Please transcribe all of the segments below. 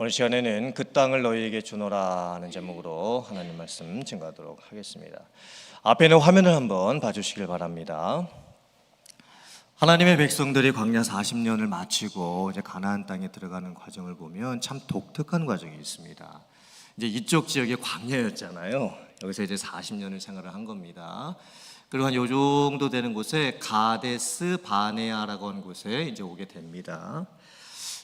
오늘 시간에는 그 땅을 너희에게 주노라 하는 제목으로 하나님 말씀 증거하도록 하겠습니다. 앞에 있는 화면을 한번 봐주시길 바랍니다. 하나님의 백성들이 광야 40년을 마치고 이제 가나안 땅에 들어가는 과정을 보면 참 독특한 과정이 있습니다. 이제 이쪽 지역이 광야였잖아요. 여기서 이제 40년을 생활을 한 겁니다. 그리고 한 요 정도 되는 곳에 가데스 바네아라고 하는 곳에 이제 오게 됩니다.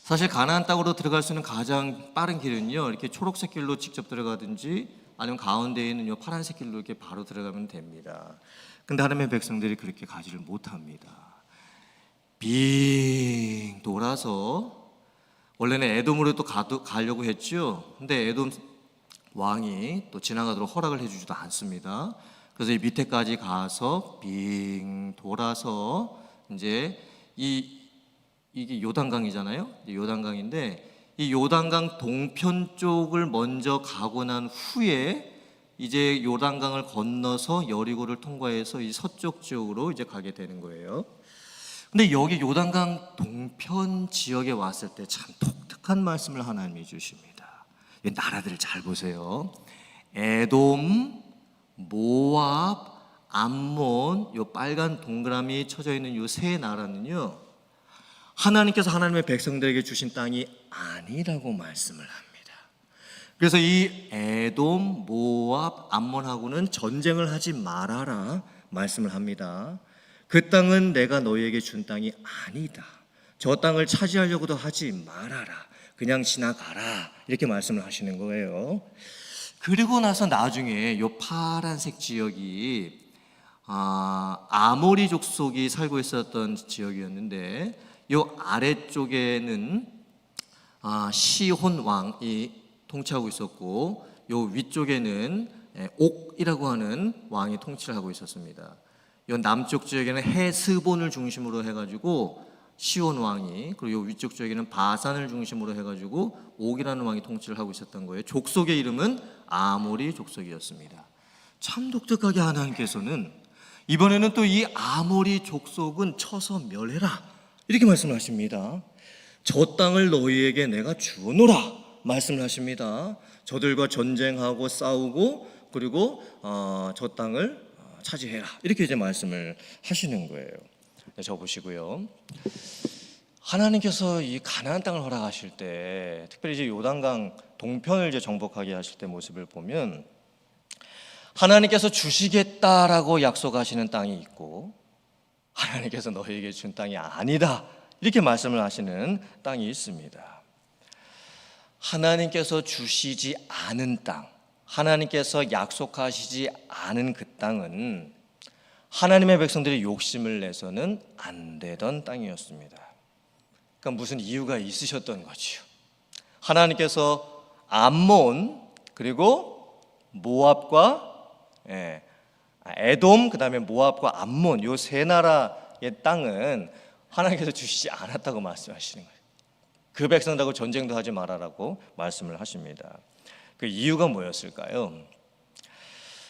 사실 가나안 땅으로 들어갈 수 있는 가장 빠른 길은요, 이렇게 초록색 길로 직접 들어가든지 아니면 가운데에 있는 요 파란색 길로 이렇게 바로 들어가면 됩니다. 근데 하나님의 백성들이 그렇게 가지를 못합니다. 빙 돌아서 원래는 에돔으로 또 가려고 했죠. 근데 에돔 왕이 또 지나가도록 허락을 해주지도 않습니다. 그래서 이 밑에까지 가서 빙 돌아서 이제 이게 요단강이잖아요. 요단강인데 이 요단강 동편 쪽을 먼저 가고 난 후에 이제 요단강을 건너서 여리고를 통과해서 이 서쪽 지역으로 이제 가게 되는 거예요. 근데 여기 요단강 동편 지역에 왔을 때 참 독특한 말씀을 하나님이 주십니다. 이 나라들을 잘 보세요. 에돔, 모압, 암몬, 요 빨간 동그라미 쳐져 있는 요 세 나라는요, 하나님께서 하나님의 백성들에게 주신 땅이 아니라고 말씀을 합니다. 그래서 이 에돔, 모압, 암몬하고는 전쟁을 하지 말아라 말씀을 합니다. 그 땅은 내가 너희에게 준 땅이 아니다. 저 땅을 차지하려고도 하지 말아라. 그냥 지나가라. 이렇게 말씀을 하시는 거예요. 그리고 나서 나중에 이 파란색 지역이 아모리 족속이 살고 있었던 지역이었는데, 이 아래쪽에는 시혼 왕이 통치하고 있었고, 이 위쪽에는 옥이라고 하는 왕이 통치를 하고 있었습니다. 이 남쪽 지역에는 헤스본을 중심으로 해가지고 시온 왕이, 그리고 이 위쪽 지역에는 바산을 중심으로 해가지고 옥이라는 왕이 통치를 하고 있었던 거예요. 족속의 이름은 아모리 족속이었습니다. 참 독특하게 하나님께서는 이번에는 또 이 아모리 족속은 쳐서 멸해라 이렇게 말씀을 하십니다. 저 땅을 너희에게 내가 주노라 말씀을 하십니다. 저들과 전쟁하고 싸우고 그리고 저 땅을 차지해라 이렇게 이제 말씀을 하시는 거예요. 저 보시고요. 하나님께서 이 가나안 땅을 허락하실 때, 특별히 이제 요단강 동편을 이제 정복하게 하실 때 모습을 보면, 하나님께서 주시겠다라고 약속하시는 땅이 있고, 하나님께서 너희에게 준 땅이 아니다 이렇게 말씀을 하시는 땅이 있습니다. 하나님께서 주시지 않은 땅, 하나님께서 약속하시지 않은 그 땅은 하나님의 백성들이 욕심을 내서는 안 되던 땅이었습니다. 그러니까 무슨 이유가 있으셨던 거죠. 하나님께서 암몬 그리고 모압과 에돔, 그 다음에 모압과 암몬 요 세 나라의 땅은 하나님께서 주시지 않았다고 말씀하시는 거예요. 그 백성들하고 전쟁도 하지 말아라고 말씀을 하십니다. 그 이유가 뭐였을까요?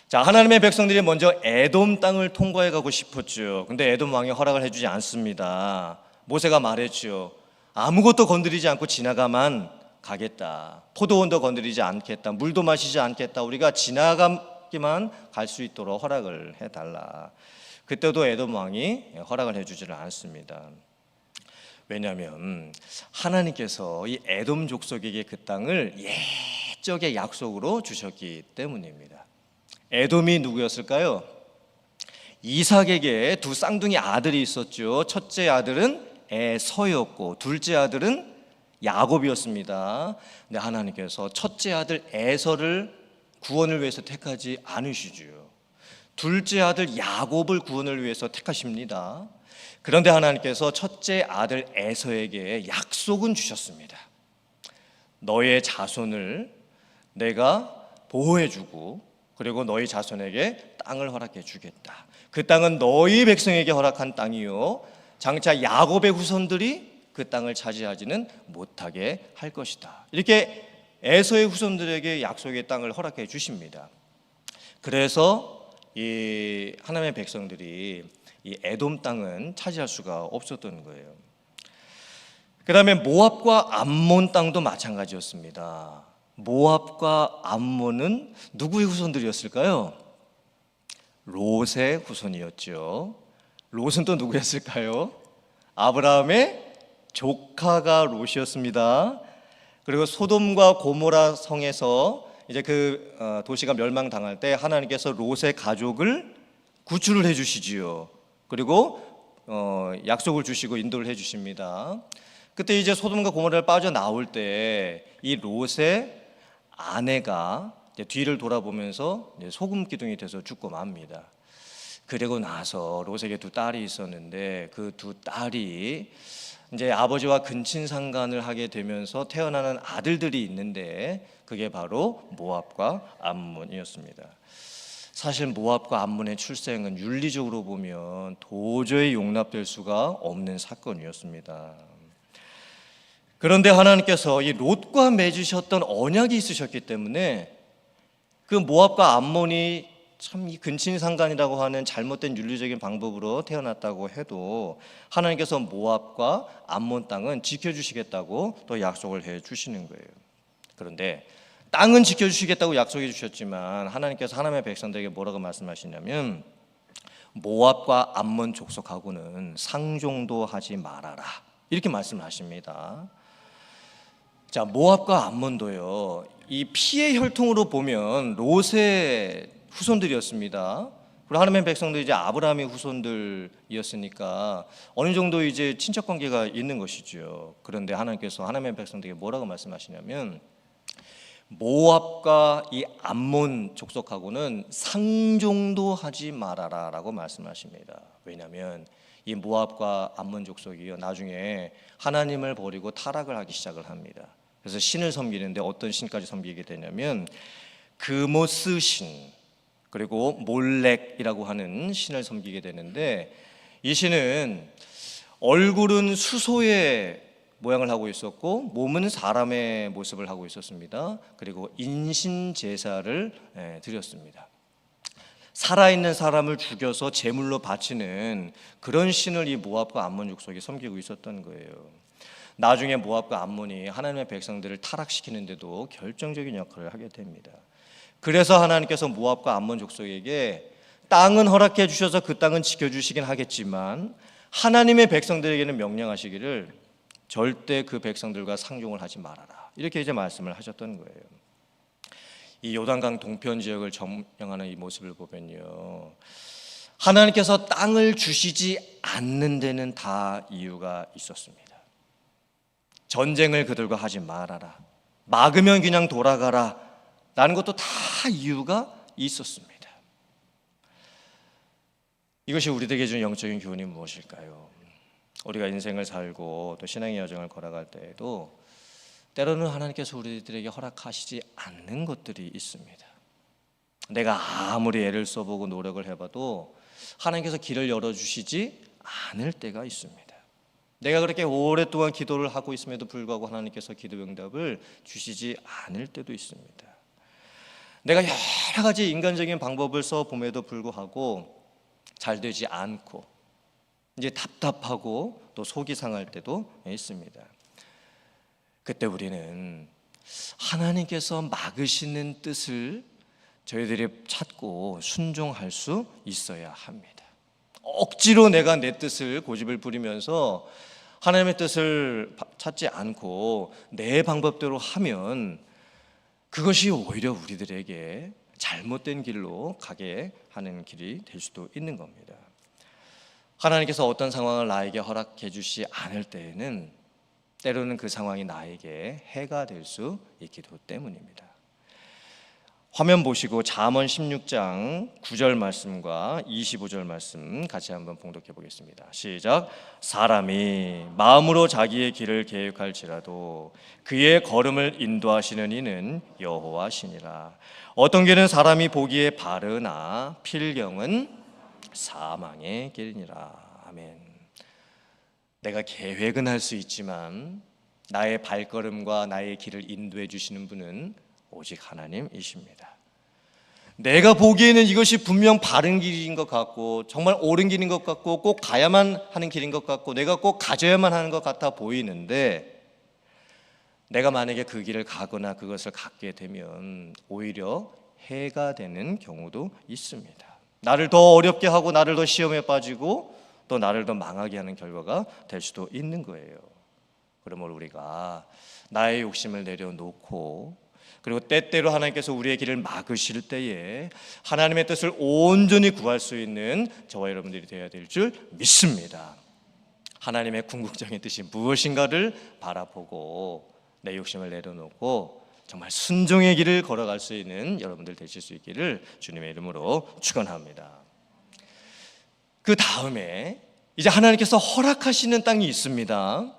자, 하나님의 백성들이 먼저 에돔 땅을 통과해 가고 싶었죠. 근데 에돔 왕이 허락을 해주지 않습니다. 모세가 말했죠. 아무것도 건드리지 않고 지나가만 가겠다. 포도원도 건드리지 않겠다. 물도 마시지 않겠다. 우리가 지나가기만 갈 수 있도록 허락을 해달라. 그때도 에돔 왕이 허락을 해주지를 않습니다. 왜냐하면 하나님께서 이 에돔 족속에게 그 땅을 옛적의 약속으로 주셨기 때문입니다. 에돔이 누구였을까요? 이삭에게 두 쌍둥이 아들이 있었죠. 첫째 아들은 에서였고 둘째 아들은 야곱이었습니다. 근데 하나님께서 첫째 아들 에서를 구원을 위해서 택하지 않으시죠. 둘째 아들 야곱을 구원을 위해서 택하십니다. 그런데 하나님께서 첫째 아들 에서에게 약속은 주셨습니다. 너의 자손을 내가 보호해주고 그리고 너희 자손에게 땅을 허락해 주겠다. 그 땅은 너희 백성에게 허락한 땅이요, 장차 야곱의 후손들이 그 땅을 차지하지는 못하게 할 것이다. 이렇게 에서의 후손들에게 약속의 땅을 허락해 주십니다. 그래서 이 하나님의 백성들이 이 에돔 땅은 차지할 수가 없었던 거예요. 그 다음에 모압과 암몬 땅도 마찬가지였습니다. 모압과 암몬은 누구의 후손들이었을까요? 롯의 후손이었죠. 롯은 또 누구였을까요? 아브라함의 조카가 롯이었습니다. 그리고 소돔과 고모라 성에서 이제 그 도시가 멸망당할 때 하나님께서 롯의 가족을 구출을 해주시지요. 그리고 약속을 주시고 인도를 해주십니다. 그때 이제 소돔과 고모라를 빠져나올 때 이 롯의 아내가 이제 뒤를 돌아보면서 이제 소금 기둥이 돼서 죽고 맙니다. 그리고 나서 롯에게 두 딸이 있었는데 그 두 딸이 이제 아버지와 근친상간을 하게 되면서 태어나는 아들들이 있는데 그게 바로 모압과 암몬이었습니다. 사실 모압과 암몬의 출생은 윤리적으로 보면 도저히 용납될 수가 없는 사건이었습니다. 그런데 하나님께서 이 롯과 맺으셨던 언약이 있으셨기 때문에 그 모압과 암몬이 참 이 근친상간이라고 하는 잘못된 윤리적인 방법으로 태어났다고 해도 하나님께서 모압과 암몬 땅은 지켜주시겠다고 또 약속을 해주시는 거예요. 그런데 땅은 지켜주시겠다고 약속해 주셨지만 하나님께서 하나님의 백성들에게 뭐라고 말씀하시냐면 모압과 암몬 족속하고는 상종도 하지 말아라 이렇게 말씀하십니다. 자, 모압과 암몬도요 이 피의 혈통으로 보면 롯의 후손들이었습니다. 그리고 하나님의 백성들이 이제 아브라함의 후손들이었으니까 어느 정도 이제 친척 관계가 있는 것이죠. 그런데 하나님께서 하나님의 백성들에게 뭐라고 말씀하시냐면 모압과 이 암몬 족속하고는 상종도 하지 말아라라고 말씀하십니다. 왜냐하면 이 모압과 암몬 족속이요 나중에 하나님을 버리고 타락을 하기 시작을 합니다. 그래서 신을 섬기는데 어떤 신까지 섬기게 되냐면 그모스 신 그리고 몰렉이라고 하는 신을 섬기게 되는데 이 신은 얼굴은 수소의 모양을 하고 있었고 몸은 사람의 모습을 하고 있었습니다. 그리고 인신 제사를 드렸습니다. 살아있는 사람을 죽여서 제물로 바치는 그런 신을 이 모압과 암몬 족속이 섬기고 있었던 거예요. 나중에 모압과 암몬이 하나님의 백성들을 타락시키는데도 결정적인 역할을 하게 됩니다. 그래서 하나님께서 모압과 암몬 족속에게 땅은 허락해 주셔서 그 땅은 지켜주시긴 하겠지만 하나님의 백성들에게는 명령하시기를 절대 그 백성들과 상종을 하지 말아라 이렇게 이제 말씀을 하셨던 거예요. 이 요단강 동편 지역을 점령하는 이 모습을 보면요 하나님께서 땅을 주시지 않는 데는 다 이유가 있었습니다. 전쟁을 그들과 하지 말아라 막으면 그냥 돌아가라 라는 것도 다 이유가 있었습니다. 이것이 우리들에게 준 영적인 교훈이 무엇일까요? 우리가 인생을 살고 또 신앙의 여정을 걸어갈 때에도 때로는 하나님께서 우리들에게 허락하시지 않는 것들이 있습니다. 내가 아무리 애를 써보고 노력을 해봐도 하나님께서 길을 열어주시지 않을 때가 있습니다. 내가 그렇게 오랫동안 기도를 하고 있음에도 불구하고 하나님께서 기도 응답을 주시지 않을 때도 있습니다. 내가 여러 가지 인간적인 방법을 써봄에도 불구하고 잘 되지 않고 이제 답답하고 또 속이 상할 때도 있습니다. 그때 우리는 하나님께서 막으시는 뜻을 저희들이 찾고 순종할 수 있어야 합니다. 억지로 내가 내 뜻을 고집을 부리면서 하나님의 뜻을 찾지 않고 내 방법대로 하면 그것이 오히려 우리들에게 잘못된 길로 가게 하는 길이 될 수도 있는 겁니다. 하나님께서 어떤 상황을 나에게 허락해 주시 않을 때에는 때로는 그 상황이 나에게 해가 될 수 있기도 때문입니다. 화면 보시고 잠언 16장 9절 말씀과 25절 말씀 같이 한번 봉독해 보겠습니다. 시작. 사람이 마음으로 자기의 길을 계획할지라도 그의 걸음을 인도하시는 이는 여호와시니라. 어떤 길은 사람이 보기에 바르나 필경은 사망의 길이니라. 아멘. 내가 계획은 할 수 있지만 나의 발걸음과 나의 길을 인도해 주시는 분은 오직 하나님이십니다. 내가 보기에는 이것이 분명 바른 길인 것 같고 정말 옳은 길인 것 같고 꼭 가야만 하는 길인 것 같고 내가 꼭 가져야만 하는 것 같아 보이는데, 내가 만약에 그 길을 가거나 그것을 갖게 되면 오히려 해가 되는 경우도 있습니다. 나를 더 어렵게 하고 나를 더 시험에 빠지고 또 나를 더 망하게 하는 결과가 될 수도 있는 거예요. 그러므로 우리가 나의 욕심을 내려놓고, 그리고 때때로 하나님께서 우리의 길을 막으실 때에 하나님의 뜻을 온전히 구할 수 있는 저와 여러분들이 되어야 될 줄 믿습니다. 하나님의 궁극적인 뜻이 무엇인가를 바라보고 내 욕심을 내려놓고 정말 순종의 길을 걸어갈 수 있는 여러분들 되실 수 있기를 주님의 이름으로 축원합니다. 그 다음에 이제 하나님께서 허락하시는 땅이 있습니다.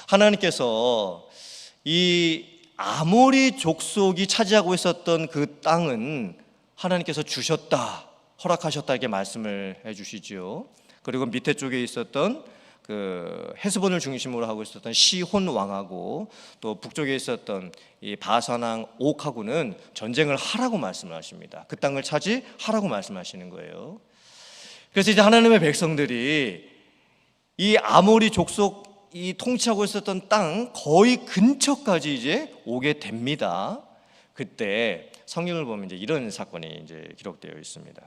하나님께서 이 아모리 족속이 차지하고 있었던 그 땅은 하나님께서 주셨다, 허락하셨다 이렇게 말씀을 해주시죠. 그리고 밑에 쪽에 있었던 그 헤스본을 중심으로 하고 있었던 시혼 왕하고 또 북쪽에 있었던 이 바산 왕 옥하고는 전쟁을 하라고 말씀을 하십니다. 그 땅을 차지하라고 말씀하시는 거예요. 그래서 이제 하나님의 백성들이 이 아모리 족속이 통치하고 있었던 땅 거의 근처까지 이제 오게 됩니다. 그때 성경을 보면 이제 이런 사건이 이제 기록되어 있습니다.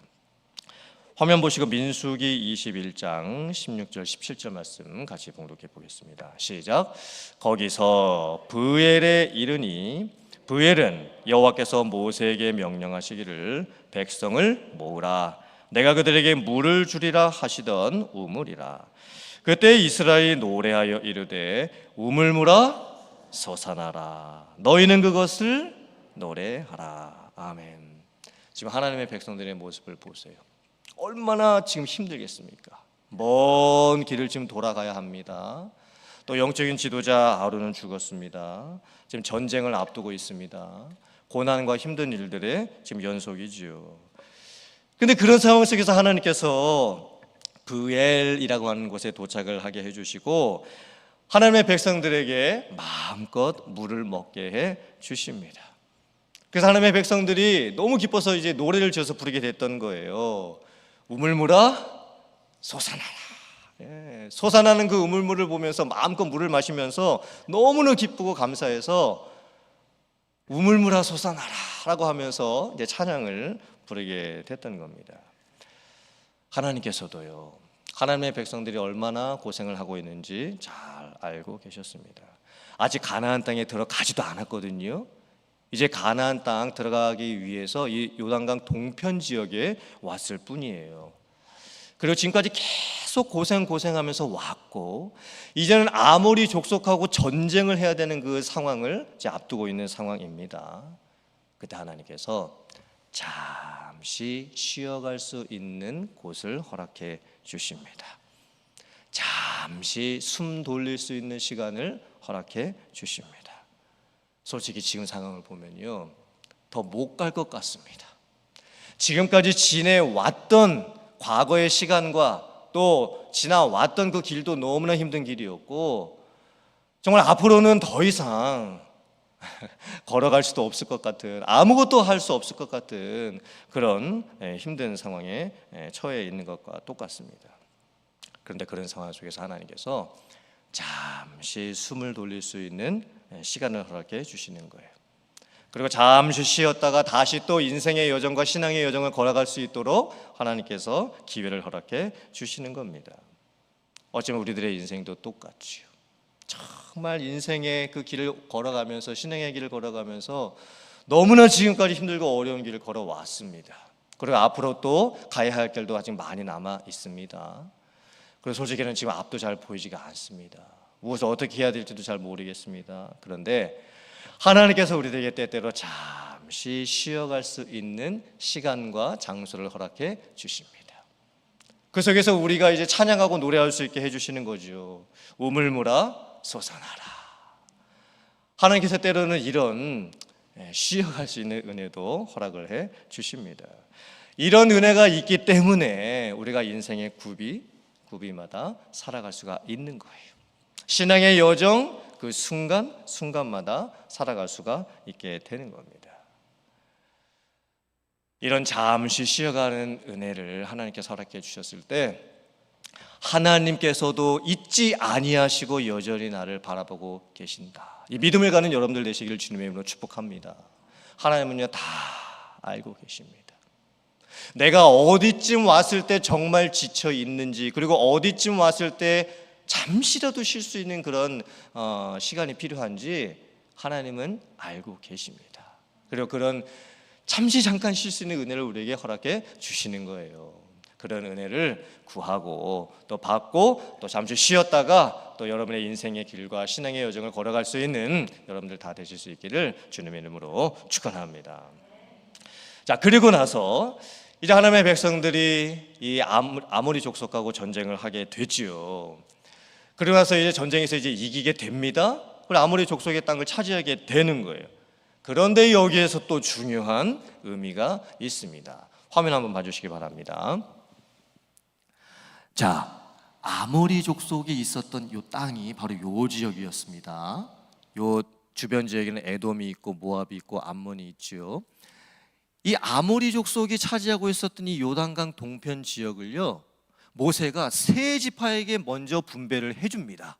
화면 보시고 민수기 21장 16절 17절 말씀 같이 봉독해 보겠습니다. 시작. 거기서 브엘에 이르니 브엘은 여호와께서 모세에게 명령하시기를 백성을 모으라, 내가 그들에게 물을 주리라 하시던 우물이라. 그때 이스라엘이 노래하여 이르되 우물물아 솟아나라, 너희는 그것을 노래하라. 아멘. 지금 하나님의 백성들의 모습을 보세요. 얼마나 지금 힘들겠습니까? 먼 길을 지금 돌아가야 합니다. 또 영적인 지도자 아론은 죽었습니다. 지금 전쟁을 앞두고 있습니다. 고난과 힘든 일들의 지금 연속이지요. 근데 그런 상황 속에서 하나님께서 브엘이라고 하는 곳에 도착을 하게 해주시고 하나님의 백성들에게 마음껏 물을 먹게 해 주십니다. 그래서 하나님의 백성들이 너무 기뻐서 이제 노래를 지어서 부르게 됐던 거예요. 우물물아 솟아나라. 예, 솟아나는 그 우물물을 보면서 마음껏 물을 마시면서 너무나 기쁘고 감사해서 우물물아 솟아나라 라고 하면서 이제 찬양을 부르게 됐던 겁니다. 하나님께서도요, 하나님의 백성들이 얼마나 고생을 하고 있는지 잘 알고 계셨습니다. 아직 가나안 땅에 들어가지도 않았거든요. 이제 가나안 땅 들어가기 위해서 이 요단강 동편 지역에 왔을 뿐이에요. 그리고 지금까지 계속 고생하면서 왔고 이제는 아모리 족속하고 전쟁을 해야 되는 그 상황을 이제 앞두고 있는 상황입니다. 그때 하나님께서 잠시 쉬어갈 수 있는 곳을 허락해 주십니다. 잠시 숨 돌릴 수 있는 시간을 허락해 주십니다. 솔직히 지금 상황을 보면요, 더 못 갈 것 같습니다. 지금까지 지내왔던 과거의 시간과 또 지나왔던 그 길도 너무나 힘든 길이었고 정말 앞으로는 더 이상 걸어갈 수도 없을 것 같은, 아무것도 할 수 없을 것 같은 그런 힘든 상황에 처해 있는 것과 똑같습니다. 그런데 그런 상황 속에서 하나님께서 잠시 숨을 돌릴 수 있는 시간을 허락해 주시는 거예요. 그리고 잠시 쉬었다가 다시 또 인생의 여정과 신앙의 여정을 걸어갈 수 있도록 하나님께서 기회를 허락해 주시는 겁니다. 어쩌면 우리들의 인생도 똑같지요. 정말 인생의 그 길을 걸어가면서, 신앙의 길을 걸어가면서 너무나 지금까지 힘들고 어려운 길을 걸어왔습니다. 그리고 앞으로 또 가야 할 길도 아직 많이 남아 있습니다. 그리고 솔직히는 지금 앞도 잘 보이지가 않습니다. 무엇을 어떻게 해야 될지도 잘 모르겠습니다. 그런데 하나님께서 우리들에게 때때로 잠시 쉬어갈 수 있는 시간과 장소를 허락해 주십니다. 그 속에서 우리가 이제 찬양하고 노래할 수 있게 해주시는 거죠. 우물물아 솟아나라. 하나님께서 때로는 이런 쉬어갈 수 있는 은혜도 허락을 해 주십니다. 이런 은혜가 있기 때문에 우리가 인생의 구비마다 살아갈 수가 있는 거예요. 신앙의 여정 그 순간마다 살아갈 수가 있게 되는 겁니다. 이런 잠시 쉬어가는 은혜를 하나님께서 허락해 주셨을 때 하나님께서도 잊지 아니하시고 여전히 나를 바라보고 계신다. 이 믿음을 가는 여러분들 되시기를 주님의 이름으로 축복합니다. 하나님은요 다 알고 계십니다. 내가 어디쯤 왔을 때 정말 지쳐 있는지, 그리고 어디쯤 왔을 때 잠시라도 쉴 수 있는 그런 시간이 필요한지 하나님은 알고 계십니다. 그리고 그런 잠시 잠깐 쉴 수 있는 은혜를 우리에게 허락해 주시는 거예요. 그런 은혜를 구하고 또 받고 또 잠시 쉬었다가 또 여러분의 인생의 길과 신앙의 여정을 걸어갈 수 있는 여러분들 다 되실 수 있기를 주님의 이름으로 축원합니다. 자, 그리고 나서 이제 하나님의 백성들이 이 아모리 족속하고 전쟁을 하게 되지요. 그러고 나서 이제 전쟁에서 이제 이기게 됩니다. 그리고 아모리 족속의 땅을 차지하게 되는 거예요. 그런데 여기에서 또 중요한 의미가 있습니다. 화면 한번 봐주시기 바랍니다. 자, 아모리 족속이 있었던 이 땅이 바로 이 지역이었습니다. 이 주변 지역에는 에돔이 있고 모압이 있고 암몬이 있지요. 이 아모리 족속이 차지하고 있었던 이 요단강 동편 지역을요, 모세가 세 지파에게 먼저 분배를 해줍니다.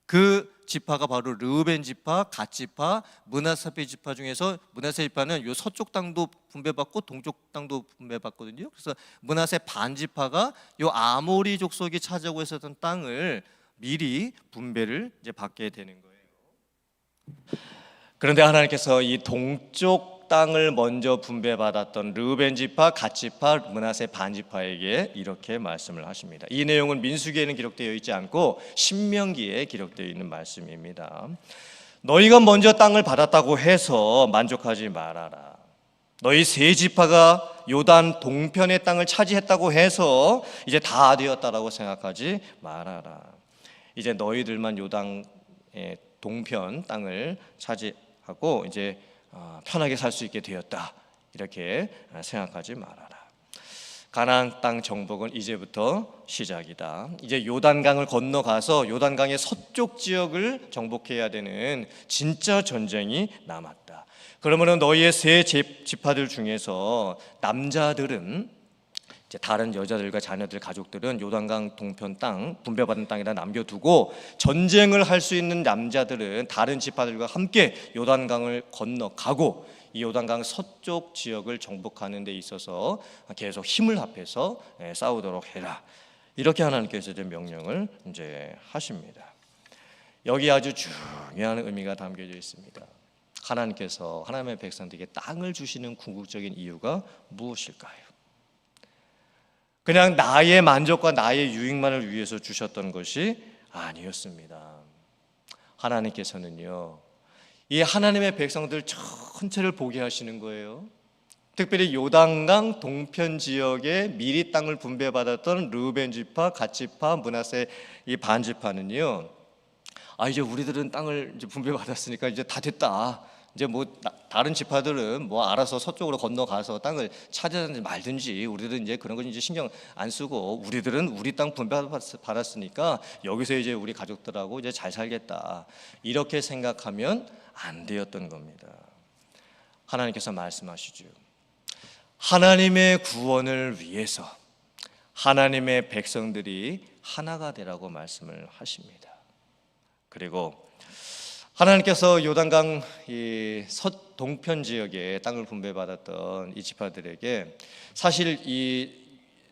그 지파가 바로 르우벤 지파, 갓 지파, 므낫세 지파 중에서 므낫세 지파는 요 서쪽 땅도 분배받고 동쪽 땅도 분배받거든요. 그래서 므낫세 반 지파가 요 아모리 족속이 차지하고 있었던 땅을 미리 분배를 이제 받게 되는 거예요. 그런데 하나님께서 이 동쪽 땅을 먼저 분배받았던 르우벤 지파, 갓 지파, 므낫세 반 지파에게 이렇게 말씀을 하십니다. 이 내용은 민수기에는 기록되어 있지 않고 신명기에 기록되어 있는 말씀입니다. 너희가 먼저 땅을 받았다고 해서 만족하지 말아라. 너희 세 지파가 요단 동편의 땅을 차지했다고 해서 이제 다 되었다라고 생각하지 말아라. 이제 너희들만 요단 동편 땅을 차지하고 이제 편하게 살 수 있게 되었다, 이렇게 생각하지 말아라. 가나안 땅 정복은 이제부터 시작이다. 이제 요단강을 건너가서 요단강의 서쪽 지역을 정복해야 되는 진짜 전쟁이 남았다. 그러면 너희의 세 지파들 중에서 남자들은 이제 다른 여자들과 자녀들, 가족들은 요단강 동편 땅, 분배받은 땅에다 남겨두고 전쟁을 할 수 있는 남자들은 다른 지파들과 함께 요단강을 건너가고 이 요단강 서쪽 지역을 정복하는 데 있어서 계속 힘을 합해서 싸우도록 해라. 이렇게 하나님께서 이제 명령을 이제 하십니다. 여기 아주 중요한 의미가 담겨져 있습니다. 하나님께서 하나님의 백성들에게 땅을 주시는 궁극적인 이유가 무엇일까요? 그냥 나의 만족과 나의 유익만을 위해서 주셨던 것이 아니었습니다. 하나님께서는요, 이 하나님의 백성들 전체를 보게 하시는 거예요. 특별히 요단강 동편 지역에 미리 땅을 분배받았던 르우벤 지파, 갓 지파, 므낫세 이 반 지파는요, 이제 우리들은 땅을 이제 분배받았으니까 이제 다 됐다. 이제 뭐 다른 지파들은 뭐 알아서 서쪽으로 건너가서 땅을 차지하든지 말든지, 우리들은 이제 그런 건 이제 신경 안 쓰고 우리들은 우리 땅 분배받았으니까 여기서 이제 우리 가족들하고 이제 잘 살겠다, 이렇게 생각하면 안 되었던 겁니다. 하나님께서 말씀하시죠. 하나님의 구원을 위해서 하나님의 백성들이 하나가 되라고 말씀을 하십니다. 그리고 하나님께서 요단강 이 서동편 지역에 땅을 분배받았던 이 지파들에게 사실 이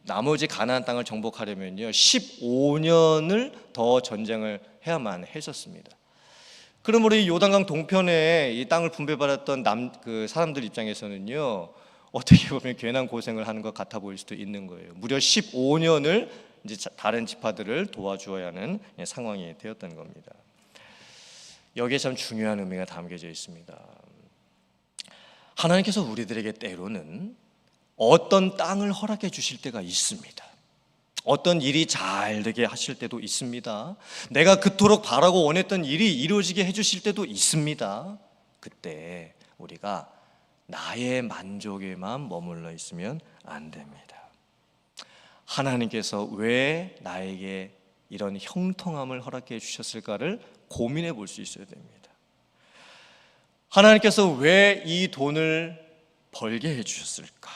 나머지 가나안 땅을 정복하려면요 15년을 더 전쟁을 해야만 했었습니다. 그러므로 이 요단강 동편에 이 땅을 분배받았던 그 사람들 입장에서는요 어떻게 보면 괜한 고생을 하는 것 같아 보일 수도 있는 거예요. 무려 15년을 이제 다른 지파들을 도와주어야 하는 상황이 되었던 겁니다. 여기에 참 중요한 의미가 담겨져 있습니다. 하나님께서 우리들에게 때로는 어떤 땅을 허락해 주실 때가 있습니다. 어떤 일이 잘 되게 하실 때도 있습니다. 내가 그토록 바라고 원했던 일이 이루어지게 해주실 때도 있습니다. 그때 우리가 나의 만족에만 머물러 있으면 안 됩니다. 하나님께서 왜 나에게 이런 형통함을 허락해 주셨을까를 고민해 볼 수 있어야 됩니다. 하나님께서 왜 이 돈을 벌게 해주셨을까?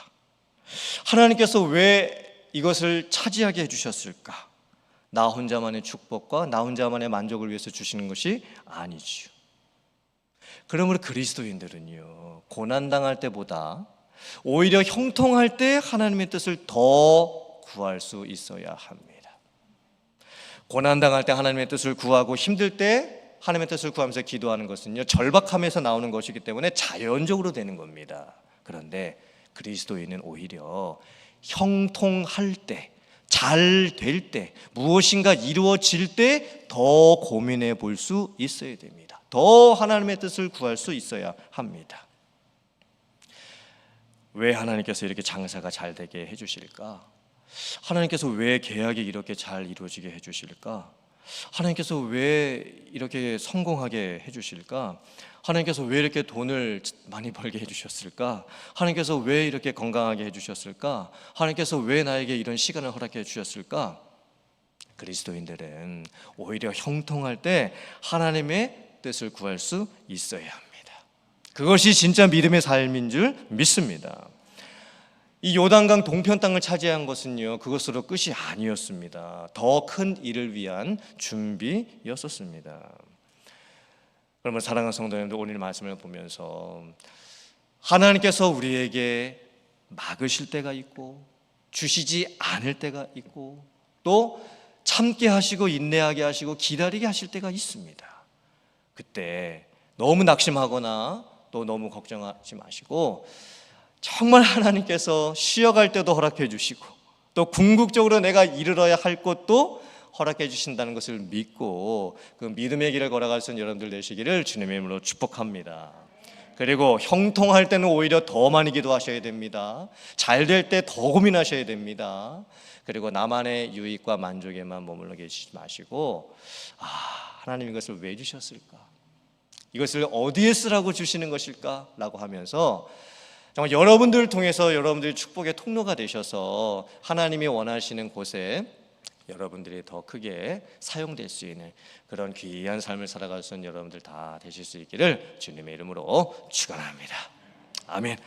하나님께서 왜 이것을 차지하게 해주셨을까? 나 혼자만의 축복과 나 혼자만의 만족을 위해서 주시는 것이 아니지요. 그러므로 그리스도인들은요, 고난당할 때보다 오히려 형통할 때 하나님의 뜻을 더 구할 수 있어야 합니다. 고난당할 때 하나님의 뜻을 구하고 힘들 때 하나님의 뜻을 구하면서 기도하는 것은요, 절박함에서 나오는 것이기 때문에 자연적으로 되는 겁니다. 그런데 그리스도인은 오히려 형통할 때, 잘 될 때, 무엇인가 이루어질 때 더 고민해 볼 수 있어야 됩니다. 더 하나님의 뜻을 구할 수 있어야 합니다. 왜 하나님께서 이렇게 장사가 잘 되게 해주실까? 하나님께서 왜 계약이 이렇게 잘 이루어지게 해주실까? 하나님께서 왜 이렇게 성공하게 해주실까? 하나님께서 왜 이렇게 돈을 많이 벌게 해주셨을까? 하나님께서 왜 이렇게 건강하게 해주셨을까? 하나님께서 왜 나에게 이런 시간을 허락해 주셨을까? 그리스도인들은 오히려 형통할 때 하나님의 뜻을 구할 수 있어야 합니다. 그것이 진짜 믿음의 삶인 줄 믿습니다. 이 요단강 동편 땅을 차지한 것은요, 그것으로 끝이 아니었습니다. 더 큰 일을 위한 준비였었습니다. 그러면 사랑하는 성도님들, 오늘 말씀을 보면서 하나님께서 우리에게 막으실 때가 있고 주시지 않을 때가 있고 또 참게 하시고 인내하게 하시고 기다리게 하실 때가 있습니다. 그때 너무 낙심하거나 또 너무 걱정하지 마시고 정말 하나님께서 쉬어갈 때도 허락해 주시고 또 궁극적으로 내가 이르러야 할 것도 허락해 주신다는 것을 믿고 그 믿음의 길을 걸어갈 수 있는 여러분들 되시기를 주님의 이름으로 축복합니다. 그리고 형통할 때는 오히려 더 많이 기도하셔야 됩니다. 잘 될 때 더 고민하셔야 됩니다. 그리고 나만의 유익과 만족에만 머물러 계시지 마시고 하나님 이것을 왜 주셨을까? 이것을 어디에 쓰라고 주시는 것일까? 라고 하면서 정말 여러분들을 통해서 여러분들이 축복의 통로가 되셔서 하나님이 원하시는 곳에 여러분들이 더 크게 사용될 수 있는 그런 귀한 삶을 살아갈 수 있는 여러분들 다 되실 수 있기를 주님의 이름으로 축원합니다. 아멘.